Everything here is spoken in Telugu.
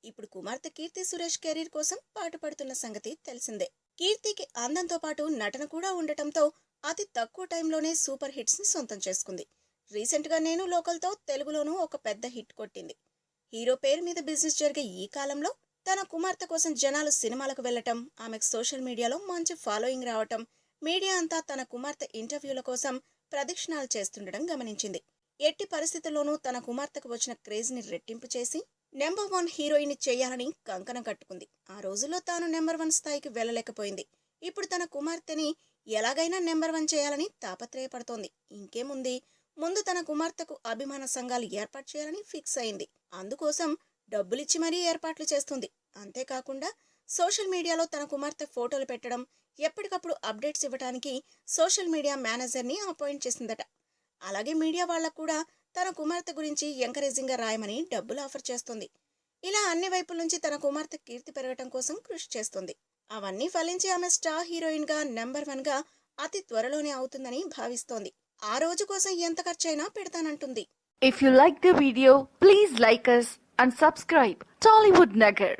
ఇప్పుడు కుమార్తె కీర్తి సురేష్ కెరీర్ కోసం పాటుపడుతున్న సంగతి తెలిసిందే. కీర్తికి అందంతో పాటు నటన కూడా ఉండటంతో అతి తక్కువ టైంలోనే సూపర్ హిట్స్ ని సొంతం చేసుకుంది. రీసెంట్ గా నేను లోకల్తో తెలుగులోనూ ఒక పెద్ద హిట్ కొట్టింది. హీరో పేరు మీద బిజినెస్ జరిగే ఈ కాలంలో తన కుమార్తె కోసం జనాలు సినిమాలకు వెళ్లటం, ఆమెకు సోషల్ మీడియాలో మంచి ఫాలోయింగ్ రావటం, మీడియా అంతా తన కుమార్తె ఇంటర్వ్యూల కోసం ప్రదక్షిణాలు చేస్తుండడం గమనించింది. ఎట్టి పరిస్థితుల్లోనూ తన కుమార్తెకు వచ్చిన క్రేజ్ ని రెట్టింపు చేసి నెంబర్ 1 హీరోయిన్ చేయాలని కంకణం కట్టుకుంది. ఆ రోజుల్లో తాను నెంబర్ 1 స్థాయికి వెళ్ళలేకపోయింది. ఇప్పుడు తన కుమార్తెని ఎలాగైనా నెంబర్ 1 చేయాలని తాపత్రయపడుతోంది. ఇంకేముంది, ముందు తన కుమార్తెకు అభిమాన సంఘాలు ఏర్పాటు చేయాలని ఫిక్స్ అయింది. అందుకోసం డబ్బులిచ్చి మరీ ఏర్పాట్లు చేస్తుంది. అంతేకాకుండా సోషల్ మీడియాలో తన కుమార్తె ఫోటోలు పెట్టడం, ఎప్పటికప్పుడు అప్డేట్స్ ఇవ్వడానికి సోషల్ మీడియా మేనేజర్ని అపాయింట్ చేసిందట. అలాగే మీడియా వాళ్ళకు కూడా తన కుమార్తె గురించి ఎంకరేజింగ్ గా రాయమని డబ్బులు ఆఫర్ చేస్తుంది. ఇలా అన్ని వైపుల నుంచి తన కుమార్తె కీర్తి పెరగటం కోసం కృషి చేస్తుంది. అవన్నీ ఫలించి ఆమె స్టార్ హీరోయిన్ గా నెంబర్ 1 గా అతి త్వరలోనే అవుతుందని భావిస్తోంది. ఆ రోజు కోసం ఎంత ఖర్చైనా పెడతానంటుంది. If you like the video, please like us and subscribe Tollywood Nagar.